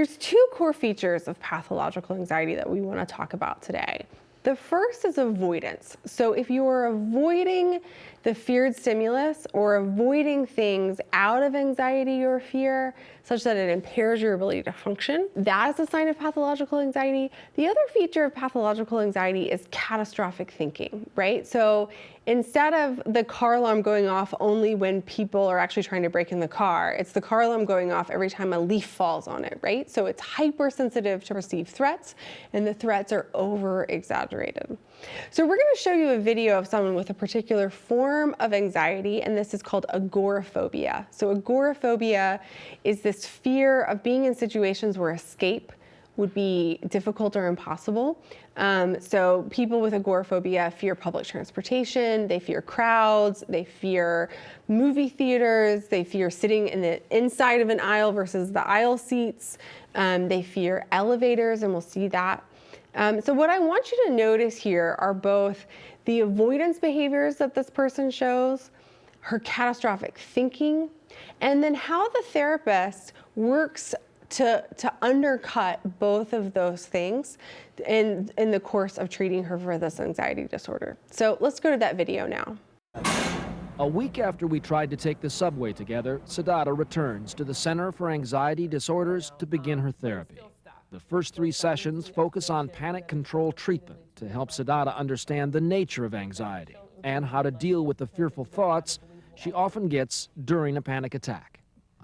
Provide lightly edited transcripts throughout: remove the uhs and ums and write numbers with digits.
There's two core features of pathological anxiety that we want to talk about today. The first is avoidance. So if you're avoiding the feared stimulus or avoiding things out of anxiety or fear, such that it impairs your ability to function, that is a sign of pathological anxiety. The other feature of pathological anxiety is catastrophic thinking, right? So instead of the car alarm going off only when people are actually trying to break in the car, it's the car alarm going off every time a leaf falls on it, right? So it's hypersensitive to perceived threats, and the threats are over-exaggerated. So we're going to show you a video of someone with a particular form of anxiety, and this is called agoraphobia. So agoraphobia is this fear of being in situations where escape would be difficult or impossible. So people with agoraphobia fear public transportation, they fear crowds, they fear movie theaters, they fear sitting in the inside of an aisle versus the aisle seats, they fear elevators, and we'll see that. So what I want you to notice here are both the avoidance behaviors that this person shows, her catastrophic thinking, and then how the therapist works to undercut both of those things in the course of treating her for this anxiety disorder. So let's go to that video now. A week after we tried to take the subway together, Siddhartha returns to the Center for Anxiety Disorders to begin her therapy. The first 3 sessions focus on panic control treatment to help Siddhartha understand the nature of anxiety and how to deal with the fearful thoughts she often gets during a panic attack.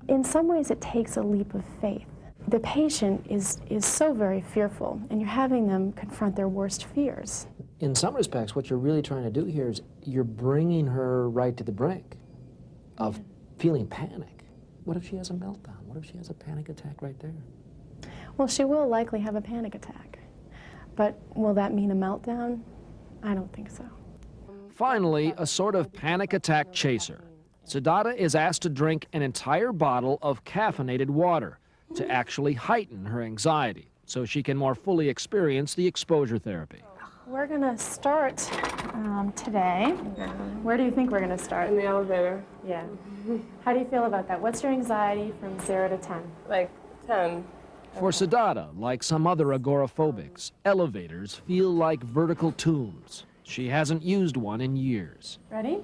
In some ways, it takes a leap of faith. The patient is so very fearful, and you're having them confront their worst fears. In some respects, what you're really trying to do here is you're bringing her right to the brink of feeling panic. What if she has a meltdown? What if she has a panic attack right there? Well, she will likely have a panic attack. But will that mean a meltdown? I don't think so. Finally, a sort of panic attack chaser. Siddhartha is asked to drink an entire bottle of caffeinated water to actually heighten her anxiety so she can more fully experience the exposure therapy. We're going to start today. Where do you think we're going to start? In the elevator. Yeah. How do you feel about that? What's your anxiety from 0 to 10? Like 10. For Siddhartha, like some other agoraphobics, elevators feel like vertical tombs. She hasn't used one in years. Ready?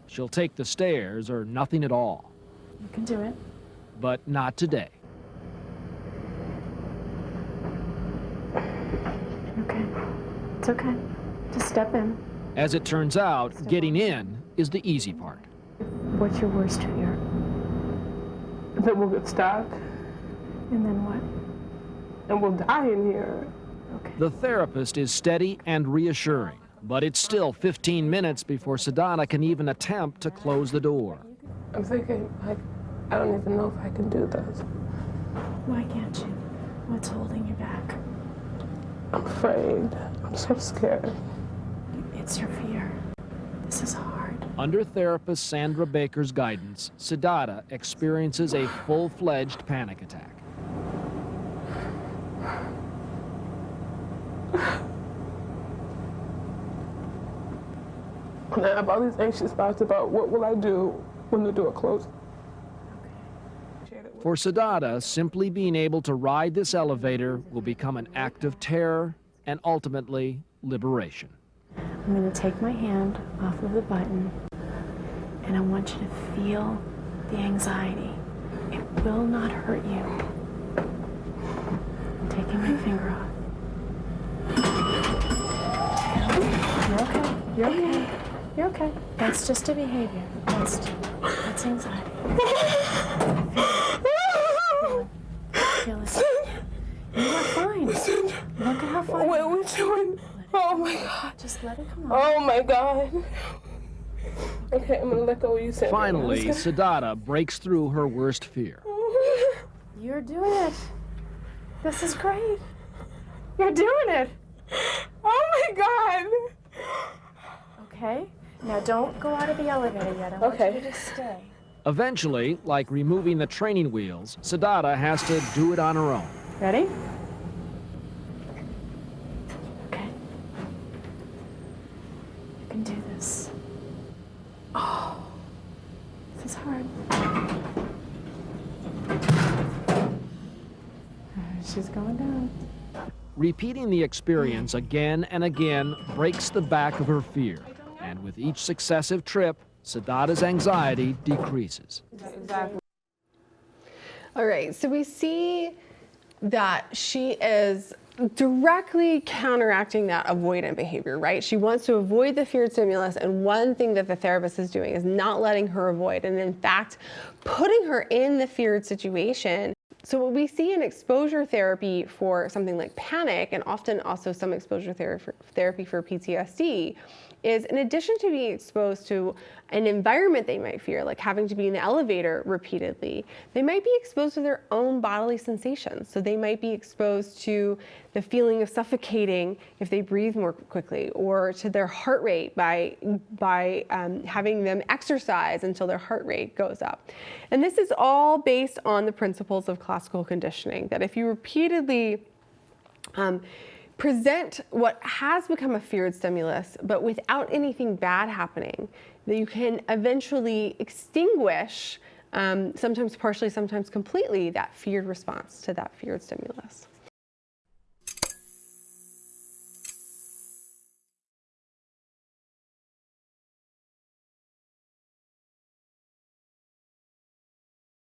She'll take the stairs or nothing at all. You can do it. But not today. Okay. It's okay. Just step in. As it turns out, getting in is the easy part. What's your worst fear? That we'll get stuck And then what? and we'll die in here. Okay. The therapist is steady and reassuring, but it's still 15 minutes before Siddhartha can even attempt to close the door. I'm thinking, like, I don't even know if I can do this. Why can't you? What's holding you back? I'm afraid. I'm so scared. It's your fear. This is hard. Under therapist Sandra Baker's guidance, Siddhartha experiences a full-fledged panic attack. And I have all these anxious thoughts about what will I do when the door closes. For Siddhartha, simply being able to ride this elevator will become an act of terror and ultimately liberation. I'm going to take my hand off of the button, and I want you to feel the anxiety. It will not hurt you. I'm taking my finger off. You're okay. You're okay. You're okay. That's just a behavior. That's anxiety. Feel it. You are fine. Look at how fine. What are we doing? Oh my God. Just let it come out. Oh my God. Okay, I'm gonna let go of you, Sandra. Finally, Siddhartha breaks through her worst fear. You're doing it. This is great. You're doing it. Oh my God. Okay. Now don't go out of the elevator yet. I want Okay. you to just stay. Eventually, like removing the training wheels, Siddhartha has to do it on her own. Ready? Okay. You can do this. Oh, this is hard. She's going down. Repeating the experience again and again breaks the back of her fear. And with each successive trip, Siddhartha's anxiety decreases. Exactly. All right, so we see that she is directly counteracting that avoidant behavior, right? She wants to avoid the feared stimulus, and one thing that the therapist is doing is not letting her avoid, and in fact, putting her in the feared situation. So what we see in exposure therapy for something like panic, and often also some exposure therapy for PTSD, is in addition to being exposed to an environment they might fear, like having to be in the elevator repeatedly, they might be exposed to their own bodily sensations. So they might be exposed to the feeling of suffocating if they breathe more quickly, or to their heart rate by having them exercise until their heart rate goes up. And this is all based on the principles of classical conditioning, that if you repeatedly present what has become a feared stimulus, but without anything bad happening, that you can eventually extinguish, sometimes partially, sometimes completely, that feared response to that feared stimulus.